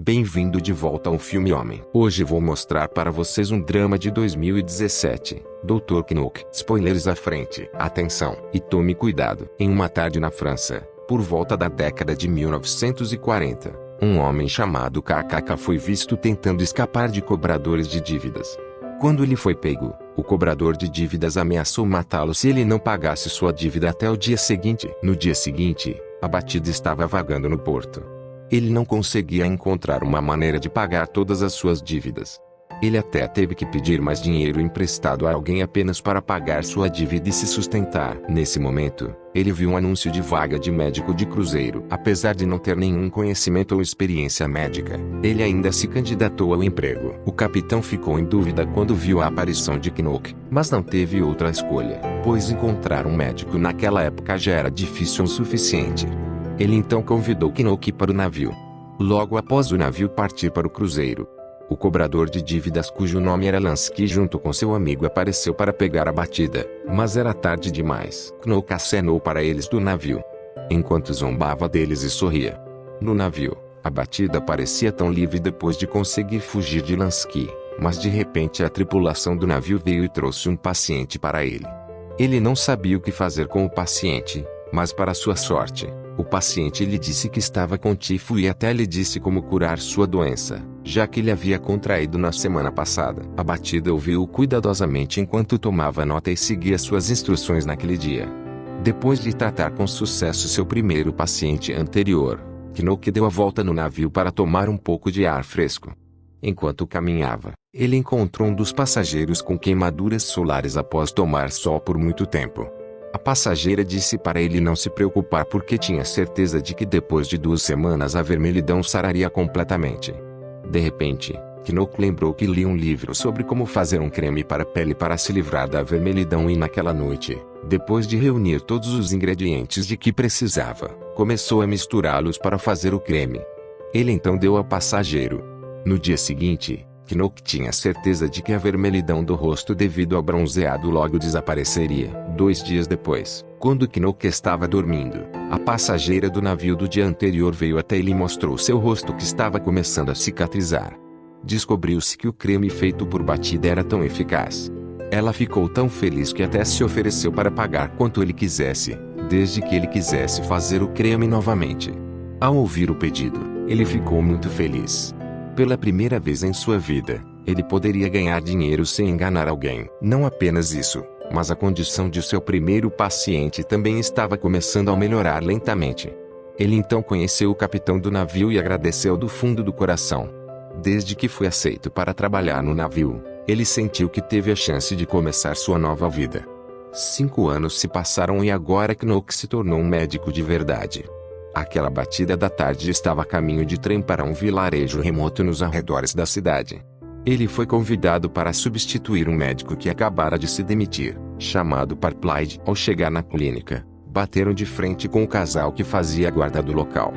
Bem-vindo de volta ao filme Homem. Hoje vou mostrar para vocês um drama de 2017, Dr. Knock. Spoilers à frente. Atenção, e tome cuidado. Em uma tarde na França, por volta da década de 1940, um homem chamado KKK foi visto tentando escapar de cobradores de dívidas. Quando ele foi pego, o cobrador de dívidas ameaçou matá-lo se ele não pagasse sua dívida até o dia seguinte. No dia seguinte, a batida estava vagando no porto. Ele não conseguia encontrar uma maneira de pagar todas as suas dívidas. Ele até teve que pedir mais dinheiro emprestado a alguém apenas para pagar sua dívida e se sustentar. Nesse momento, ele viu um anúncio de vaga de médico de cruzeiro. Apesar de não ter nenhum conhecimento ou experiência médica, ele ainda se candidatou ao emprego. O capitão ficou em dúvida quando viu a aparição de Knock, mas não teve outra escolha, pois encontrar um médico naquela época já era difícil o suficiente. Ele então convidou Knock para o navio. Logo após o navio partir para o cruzeiro, o cobrador de dívidas, cujo nome era Lansky, junto com seu amigo apareceu para pegar a batida, mas era tarde demais. Knock acenou para eles do navio, enquanto zombava deles e sorria. No navio, a batida parecia tão livre depois de conseguir fugir de Lansky, mas de repente a tripulação do navio veio e trouxe um paciente para ele. Ele não sabia o que fazer com o paciente, mas para sua sorte, o paciente lhe disse que estava com tifo e até lhe disse como curar sua doença, já que ele havia contraído na semana passada. A batida ouviu-o cuidadosamente enquanto tomava nota e seguia suas instruções naquele dia. Depois de tratar com sucesso seu primeiro paciente anterior, Knock deu a volta no navio para tomar um pouco de ar fresco. Enquanto caminhava, ele encontrou um dos passageiros com queimaduras solares após tomar sol por muito tempo. A passageira disse para ele não se preocupar porque tinha certeza de que depois de 2 semanas a vermelhidão sararia completamente. De repente, Knock lembrou que lia um livro sobre como fazer um creme para a pele para se livrar da vermelhidão e naquela noite, depois de reunir todos os ingredientes de que precisava, começou a misturá-los para fazer o creme. Ele então deu ao passageiro. No dia seguinte, Knock tinha certeza de que a vermelhidão do rosto devido ao bronzeado logo desapareceria. 2 dias depois, quando Knock estava dormindo, a passageira do navio do dia anterior veio até ele e mostrou seu rosto que estava começando a cicatrizar. Descobriu-se que o creme feito por batida era tão eficaz. Ela ficou tão feliz que até se ofereceu para pagar quanto ele quisesse, desde que ele quisesse fazer o creme novamente. Ao ouvir o pedido, ele ficou muito feliz. Pela primeira vez em sua vida, ele poderia ganhar dinheiro sem enganar alguém. Não apenas isso, mas a condição de seu primeiro paciente também estava começando a melhorar lentamente. Ele então conheceu o capitão do navio e agradeceu do fundo do coração. Desde que foi aceito para trabalhar no navio, ele sentiu que teve a chance de começar sua nova vida. 5 anos se passaram e agora Knock se tornou um médico de verdade. Aquela batida da tarde estava a caminho de trem para um vilarejo remoto nos arredores da cidade. Ele foi convidado para substituir um médico que acabara de se demitir, chamado Parplaid. Ao chegar na clínica, bateram de frente com o casal que fazia a guarda do local.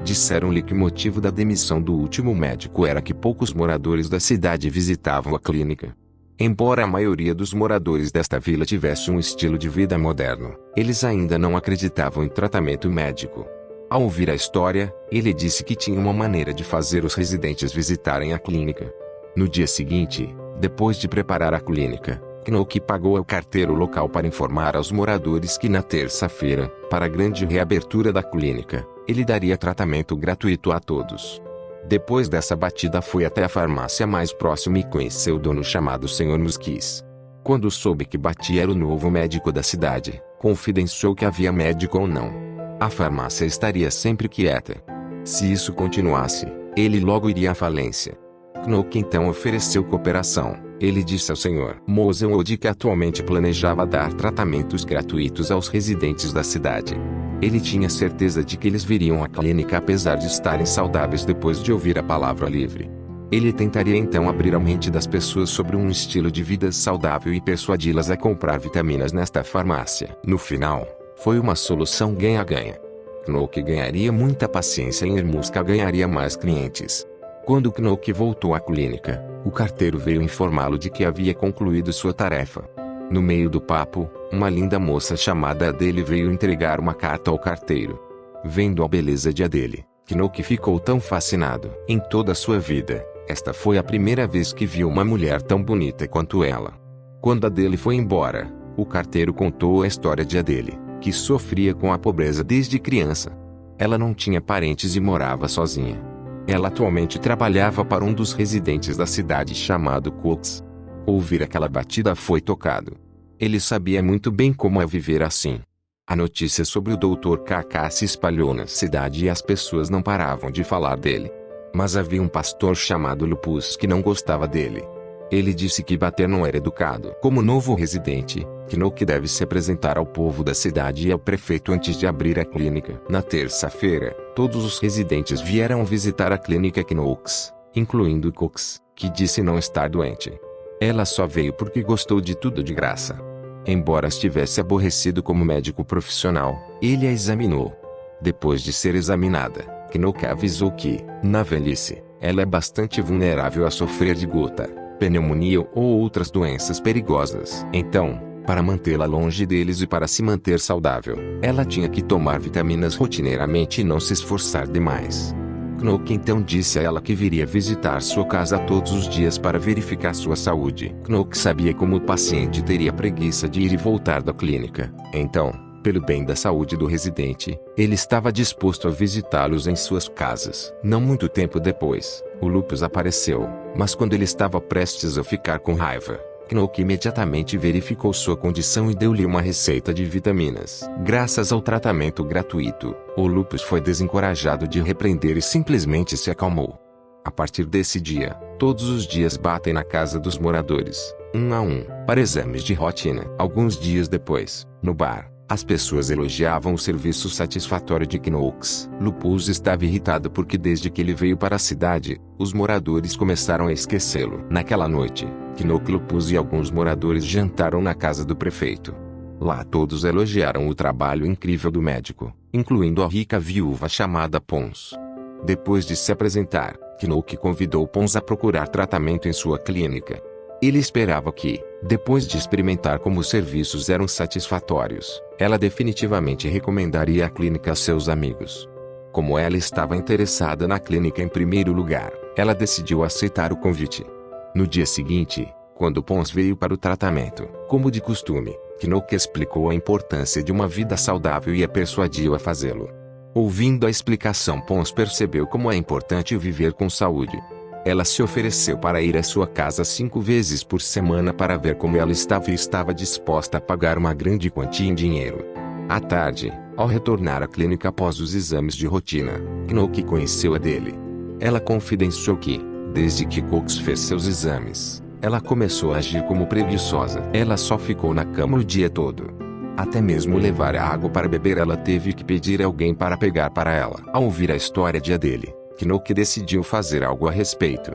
Disseram-lhe que o motivo da demissão do último médico era que poucos moradores da cidade visitavam a clínica. Embora a maioria dos moradores desta vila tivesse um estilo de vida moderno, eles ainda não acreditavam em tratamento médico. Ao ouvir a história, ele disse que tinha uma maneira de fazer os residentes visitarem a clínica. No dia seguinte, depois de preparar a clínica, Knock pagou ao carteiro local para informar aos moradores que na terça-feira, para a grande reabertura da clínica, ele daria tratamento gratuito a todos. Depois dessa batida foi até a farmácia mais próxima e conheceu o dono chamado Sr. Muskis. Quando soube que Batty era o novo médico da cidade, confidenciou que havia médico ou não, a farmácia estaria sempre quieta. Se isso continuasse, ele logo iria à falência. Knock então ofereceu cooperação. Ele disse ao Sr. Moselwood que atualmente planejava dar tratamentos gratuitos aos residentes da cidade. Ele tinha certeza de que eles viriam à clínica apesar de estarem saudáveis depois de ouvir a palavra livre. Ele tentaria então abrir a mente das pessoas sobre um estilo de vida saudável e persuadi-las a comprar vitaminas nesta farmácia. No final, foi uma solução ganha-ganha. Knock ganharia muita paciência e Muska ganharia mais clientes. Quando Knock voltou à clínica, o carteiro veio informá-lo de que havia concluído sua tarefa. No meio do papo, uma linda moça chamada Adele veio entregar uma carta ao carteiro. Vendo a beleza de Adele, Knoke ficou tão fascinado. Em toda a sua vida, esta foi a primeira vez que viu uma mulher tão bonita quanto ela. Quando Adele foi embora, o carteiro contou a história de Adele, que sofria com a pobreza desde criança. Ela não tinha parentes e morava sozinha. Ela atualmente trabalhava para um dos residentes da cidade chamado Cox. Ouvir aquela batida foi tocado. Ele sabia muito bem como é viver assim. A notícia sobre o Dr. Kaká se espalhou na cidade e as pessoas não paravam de falar dele. Mas havia um pastor chamado Lupus que não gostava dele. Ele disse que bater não era educado. Como novo residente, Knoke deve se apresentar ao povo da cidade e ao prefeito antes de abrir a clínica. Na terça-feira, todos os residentes vieram visitar a clínica Knox, incluindo Cox, que disse não estar doente. Ela só veio porque gostou de tudo de graça. Embora estivesse aborrecido como médico profissional, ele a examinou. Depois de ser examinada, Knoke avisou que, na velhice, ela é bastante vulnerável a sofrer de gota, pneumonia ou outras doenças perigosas. Então, para mantê-la longe deles e para se manter saudável, ela tinha que tomar vitaminas rotineiramente e não se esforçar demais. Knoke então disse a ela que viria visitar sua casa todos os dias para verificar sua saúde. Knoke sabia como o paciente teria preguiça de ir e voltar da clínica. Então, pelo bem da saúde do residente, ele estava disposto a visitá-los em suas casas. Não muito tempo depois, o lúpus apareceu, mas quando ele estava prestes a ficar com raiva, Knoke imediatamente verificou sua condição e deu-lhe uma receita de vitaminas. Graças ao tratamento gratuito, o lúpus foi desencorajado de repreender e simplesmente se acalmou. A partir desse dia, todos os dias batem na casa dos moradores, um a um, para exames de rotina. Alguns dias depois, no bar, as pessoas elogiavam o serviço satisfatório de Knox. Lupus estava irritado porque desde que ele veio para a cidade, os moradores começaram a esquecê-lo. Naquela noite, Knoke, Lupus e alguns moradores jantaram na casa do prefeito. Lá todos elogiaram o trabalho incrível do médico, incluindo a rica viúva chamada Pons. Depois de se apresentar, Knoke convidou Pons a procurar tratamento em sua clínica. Ele esperava que, depois de experimentar como os serviços eram satisfatórios, ela definitivamente recomendaria a clínica a seus amigos. Como ela estava interessada na clínica em primeiro lugar, ela decidiu aceitar o convite. No dia seguinte, quando Pons veio para o tratamento, como de costume, Knoke explicou a importância de uma vida saudável e a persuadiu a fazê-lo. Ouvindo a explicação, Pons percebeu como é importante viver com saúde. Ela se ofereceu para ir à sua casa 5 vezes por semana para ver como ela estava e estava disposta a pagar uma grande quantia em dinheiro. À tarde, ao retornar à clínica após os exames de rotina, Knoke conheceu Adele. Ela confidenciou que, desde que Cox fez seus exames, ela começou a agir como preguiçosa. Ela só ficou na cama o dia todo. Até mesmo levar água para beber ela teve que pedir alguém para pegar para ela. Ao ouvir a história de Adele, Knoke decidiu fazer algo a respeito.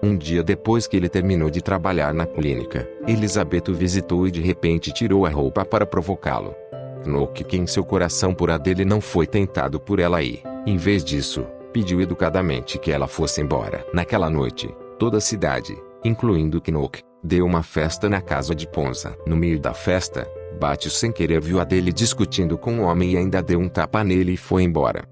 Um dia depois que ele terminou de trabalhar na clínica, Elizabeth o visitou e de repente tirou a roupa para provocá-lo. Knoke, que em seu coração por Adele não foi tentado por ela e, em vez disso, pediu educadamente que ela fosse embora. Naquela noite, toda a cidade, incluindo Knoke, deu uma festa na casa de Ponza. No meio da festa, Batio sem querer viu Adele discutindo com um homem e ainda deu um tapa nele e foi embora.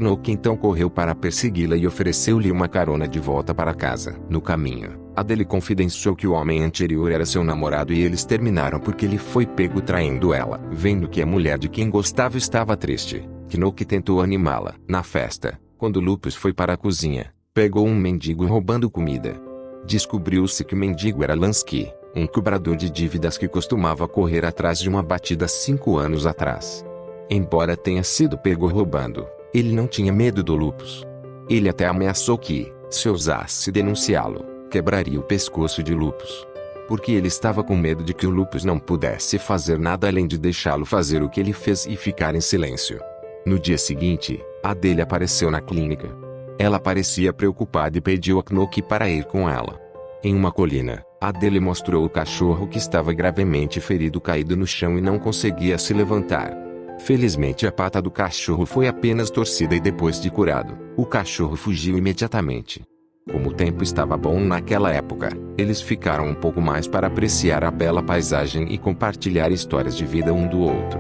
Knoke então correu para persegui-la e ofereceu-lhe uma carona de volta para casa. No caminho, Adele confidenciou que o homem anterior era seu namorado e eles terminaram porque ele foi pego traindo ela. Vendo que a mulher de quem gostava estava triste, Knoke tentou animá-la. Na festa, quando Lupus foi para a cozinha, pegou um mendigo roubando comida. Descobriu-se que o mendigo era Lansky, um cobrador de dívidas que costumava correr atrás de uma batida 5 anos atrás. Embora tenha sido pego roubando, ele não tinha medo do Lupus. Ele até ameaçou que, se ousasse denunciá-lo, quebraria o pescoço de Lupus. Porque ele estava com medo de que o Lupus não pudesse fazer nada além de deixá-lo fazer o que ele fez e ficar em silêncio. No dia seguinte, Adele apareceu na clínica. Ela parecia preocupada e pediu a Knoke para ir com ela. Em uma colina, Adele mostrou o cachorro que estava gravemente ferido caído no chão e não conseguia se levantar. Felizmente a pata do cachorro foi apenas torcida e depois de curado, o cachorro fugiu imediatamente. Como o tempo estava bom naquela época, eles ficaram um pouco mais para apreciar a bela paisagem e compartilhar histórias de vida um do outro.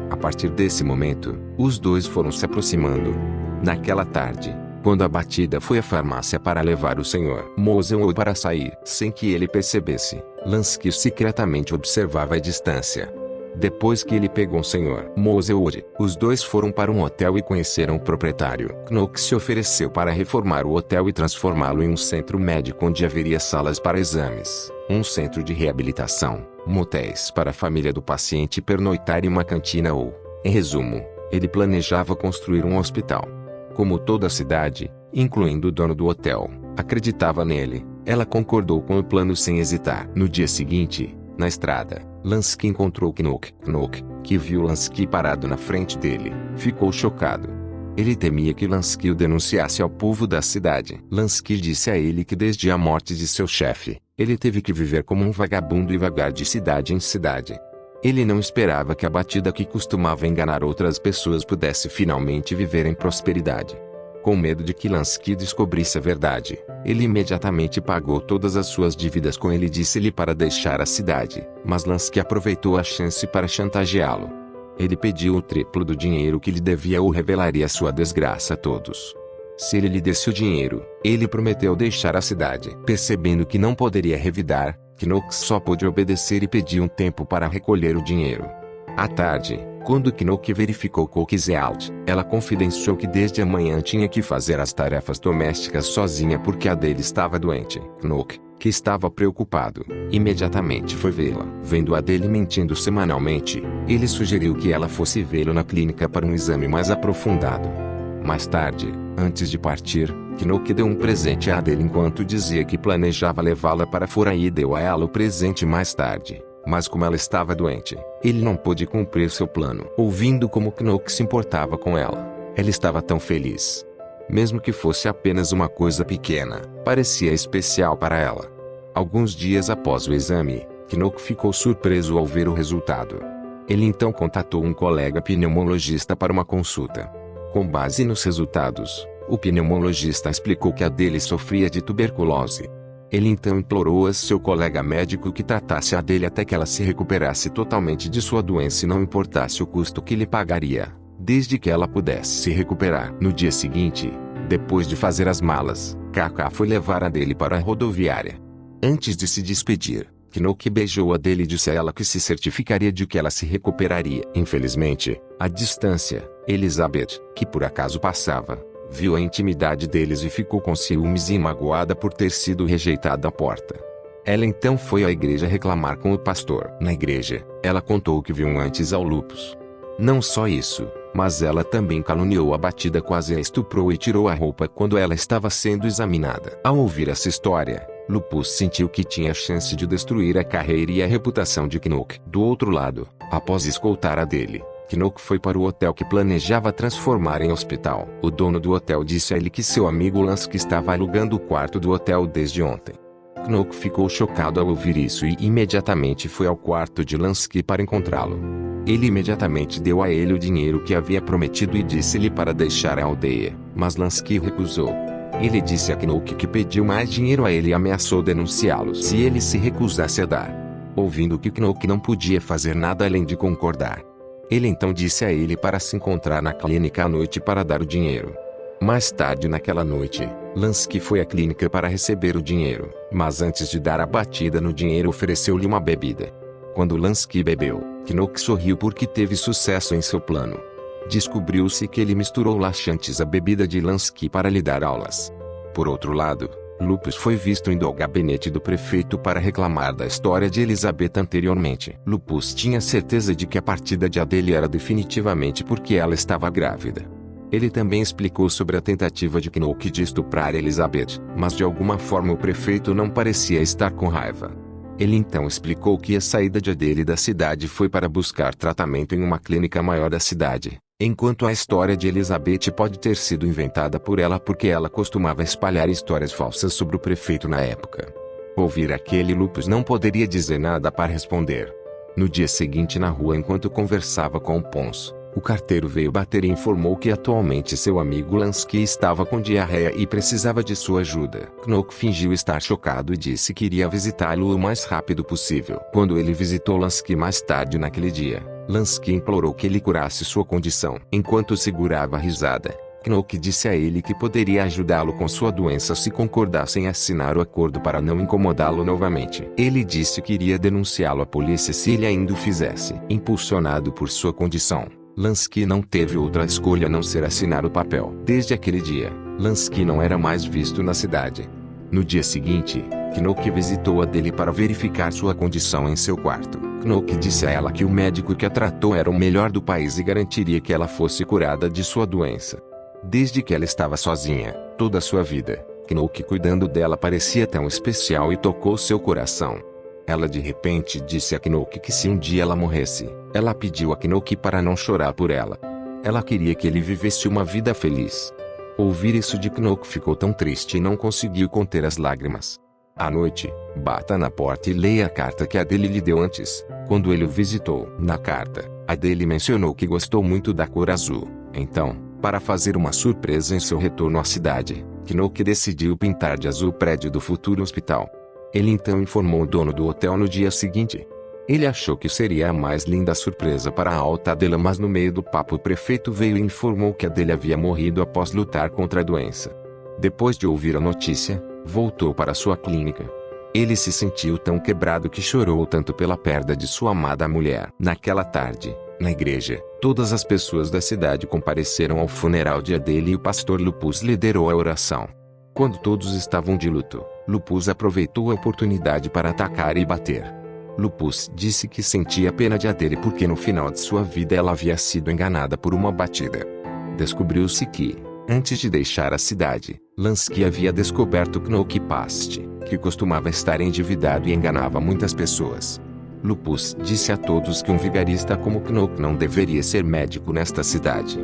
A partir desse momento, os dois foram se aproximando. Naquela tarde, Quando abatida foi à farmácia para levar o Sr. Moselwood para sair, sem que ele percebesse, Lansky secretamente observava a distância. Depois que ele pegou o Sr. Moselwood, os dois foram para um hotel e conheceram o proprietário. Knox se ofereceu para reformar o hotel e transformá-lo em um centro médico onde haveria salas para exames, um centro de reabilitação, motéis para a família do paciente pernoitar e uma cantina ou, em resumo, ele planejava construir um hospital. Como toda a cidade, incluindo o dono do hotel, acreditava nele, ela concordou com o plano sem hesitar. No dia seguinte, na estrada, Lansky encontrou Knock, que viu Lansky parado na frente dele, ficou chocado. Ele temia que Lansky o denunciasse ao povo da cidade. Lansky disse a ele que desde a morte de seu chefe, ele teve que viver como um vagabundo e vagar de cidade em cidade. Ele não esperava que a batida que costumava enganar outras pessoas pudesse finalmente viver em prosperidade. Com medo de que Lansky descobrisse a verdade, ele imediatamente pagou todas as suas dívidas com ele e disse-lhe para deixar a cidade, mas Lansky aproveitou a chance para chantageá-lo. Ele pediu o triplo do dinheiro que lhe devia ou revelaria sua desgraça a todos. Se ele lhe desse o dinheiro, ele prometeu deixar a cidade. Percebendo que não poderia revidar, Knox só pôde obedecer e pediu um tempo para recolher o dinheiro. À tarde, quando Knock verificou Cookies out, ela confidenciou que desde a manhã tinha que fazer as tarefas domésticas sozinha porque a dele estava doente. Knock, que estava preocupado, imediatamente foi vê-la. Vendo a dele mentindo semanalmente, ele sugeriu que ela fosse vê-lo na clínica para um exame mais aprofundado. Mais tarde, antes de partir, Knock deu um presente a Adele enquanto dizia que planejava levá-la para fora e deu a ela o presente mais tarde. Mas como ela estava doente, ele não pôde cumprir seu plano. Ouvindo como Knock se importava com ela, ela estava tão feliz. Mesmo que fosse apenas uma coisa pequena, parecia especial para ela. Alguns dias após o exame, Knock ficou surpreso ao ver o resultado. Ele então contatou um colega pneumologista para uma consulta. Com base nos resultados, o pneumologista explicou que a dele sofria de tuberculose. Ele então implorou a seu colega médico que tratasse a dele até que ela se recuperasse totalmente de sua doença e não importasse o custo que lhe pagaria, desde que ela pudesse se recuperar. No dia seguinte, depois de fazer as malas, Kaká foi levar a dele para a rodoviária. Antes de se despedir, Knock beijou a dele e disse a ela que se certificaria de que ela se recuperaria. Infelizmente, à distância, Elizabeth, que por acaso passava, viu a intimidade deles e ficou com ciúmes e magoada por ter sido rejeitada à porta. Ela então foi à igreja reclamar com o pastor. Na igreja, ela contou o que viu antes ao Lupus. Não só isso, mas ela também caluniou a batida, quase a estuprou e tirou a roupa quando ela estava sendo examinada. Ao ouvir essa história, Lupus sentiu que tinha chance de destruir a carreira e a reputação de Knock. Do outro lado, após escoltar a dele, Knock foi para o hotel que planejava transformar em hospital. O dono do hotel disse a ele que seu amigo Lansky estava alugando o quarto do hotel desde ontem. Knock ficou chocado ao ouvir isso e imediatamente foi ao quarto de Lansky para encontrá-lo. Ele imediatamente deu a ele o dinheiro que havia prometido e disse-lhe para deixar a aldeia, mas Lansky recusou. Ele disse a Knock que pediu mais dinheiro a ele e ameaçou denunciá-lo se ele se recusasse a dar. Ouvindo que Knock não podia fazer nada além de concordar, ele então disse a ele para se encontrar na clínica à noite para dar o dinheiro. Mais tarde naquela noite, Lansky foi à clínica para receber o dinheiro, mas antes de dar a batida no dinheiro ofereceu-lhe uma bebida. Quando Lansky bebeu, Knock sorriu porque teve sucesso em seu plano. Descobriu-se que ele misturou laxantes à bebida de Lansky para lhe dar aulas. Por outro lado, Lupus foi visto indo ao gabinete do prefeito para reclamar da história de Elizabeth anteriormente. Lupus tinha certeza de que a partida de Adele era definitivamente porque ela estava grávida. Ele também explicou sobre a tentativa de Knock de estuprar Elizabeth, mas de alguma forma o prefeito não parecia estar com raiva. Ele então explicou que a saída de Adele da cidade foi para buscar tratamento em uma clínica maior da cidade, enquanto a história de Elizabeth pode ter sido inventada por ela porque ela costumava espalhar histórias falsas sobre o prefeito na época. Ouvir aquele Lupus não poderia dizer nada para responder. No dia seguinte na rua enquanto conversava com o Pons, o carteiro veio bater e informou que atualmente seu amigo Lansky estava com diarreia e precisava de sua ajuda. Knock fingiu estar chocado e disse que iria visitá-lo o mais rápido possível. Quando ele visitou Lansky mais tarde naquele dia, Lansky implorou que ele curasse sua condição. Enquanto segurava a risada, Knock disse a ele que poderia ajudá-lo com sua doença se concordasse em assinar o acordo para não incomodá-lo novamente. Ele disse que iria denunciá-lo à polícia se ele ainda o fizesse. Impulsionado por sua condição, Lansky não teve outra escolha a não ser assinar o papel. Desde aquele dia, Lansky não era mais visto na cidade. No dia seguinte, Knock visitou a dele para verificar sua condição em seu quarto. Knock disse a ela que o médico que a tratou era o melhor do país e garantiria que ela fosse curada de sua doença. Desde que ela estava sozinha, toda a sua vida, Knock cuidando dela parecia tão especial e tocou seu coração. Ela de repente disse a Knock que se um dia ela morresse, ela pediu a Knock para não chorar por ela. Ela queria que ele vivesse uma vida feliz. Ouvir isso de Knock ficou tão triste e não conseguiu conter as lágrimas. À noite, bata na porta e leia a carta que Adele lhe deu antes, quando ele o visitou. Na carta, Adele mencionou que gostou muito da cor azul. Então, para fazer uma surpresa em seu retorno à cidade, Knock decidiu pintar de azul o prédio do futuro hospital. Ele então informou o dono do hotel no dia seguinte. Ele achou que seria a mais linda surpresa para a alta Adele, mas no meio do papo o prefeito veio e informou que Adele havia morrido após lutar contra a doença. Depois de ouvir a notícia, voltou para sua clínica. Ele se sentiu tão quebrado que chorou tanto pela perda de sua amada mulher. Naquela tarde, na igreja, todas as pessoas da cidade compareceram ao funeral de Adele e o pastor Lupus liderou a oração. Quando todos estavam de luto, Lupus aproveitou a oportunidade para atacar e bater. Lupus disse que sentia pena de Adele porque no final de sua vida ela havia sido enganada por uma batida. Descobriu-se que, antes de deixar a cidade, Lansky havia descoberto Knock Past, que costumava estar endividado e enganava muitas pessoas. Lupus disse a todos que um vigarista como Knock não deveria ser médico nesta cidade.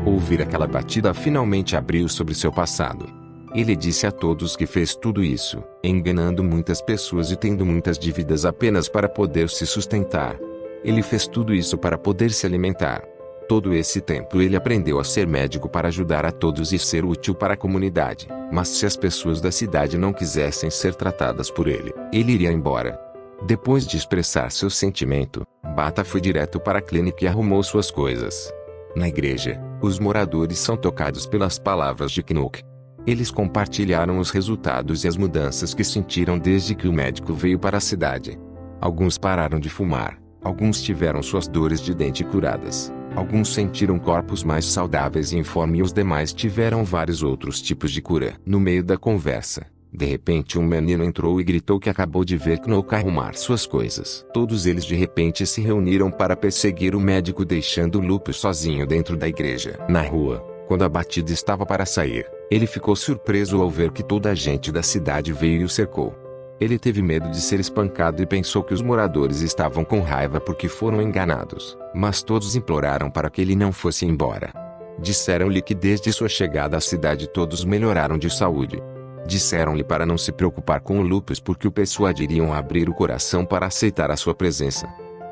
Ouvir aquela batida finalmente abriu sobre seu passado. Ele disse a todos que fez tudo isso, enganando muitas pessoas e tendo muitas dívidas apenas para poder se sustentar. Ele fez tudo isso para poder se alimentar. Todo esse tempo ele aprendeu a ser médico para ajudar a todos e ser útil para a comunidade. Mas se as pessoas da cidade não quisessem ser tratadas por ele, ele iria embora. Depois de expressar seu sentimento, Bata foi direto para a clínica e arrumou suas coisas. Na igreja, os moradores são tocados pelas palavras de Knock. Eles compartilharam os resultados e as mudanças que sentiram desde que o médico veio para a cidade. Alguns pararam de fumar, alguns tiveram suas dores de dente curadas, alguns sentiram corpos mais saudáveis e informes e os demais tiveram vários outros tipos de cura. No meio da conversa, de repente um menino entrou e gritou que acabou de ver Knock arrumar suas coisas. Todos eles de repente se reuniram para perseguir o médico deixando Lupus sozinho dentro da igreja. Na rua, quando a batida estava para sair, ele ficou surpreso ao ver que toda a gente da cidade veio e o cercou. Ele teve medo de ser espancado e pensou que os moradores estavam com raiva porque foram enganados, mas todos imploraram para que ele não fosse embora. Disseram-lhe que desde sua chegada à cidade todos melhoraram de saúde. Disseram-lhe para não se preocupar com o Lupus porque o persuadiriam a abrir o coração para aceitar a sua presença.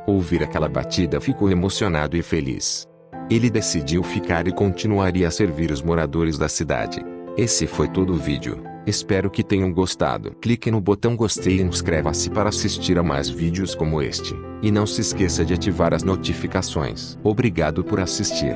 Ouvir aquela batida ficou emocionado e feliz. Ele decidiu ficar e continuaria a servir os moradores da cidade. Esse foi todo o vídeo. Espero que tenham gostado. Clique no botão gostei e inscreva-se para assistir a mais vídeos como este. E não se esqueça de ativar as notificações. Obrigado por assistir.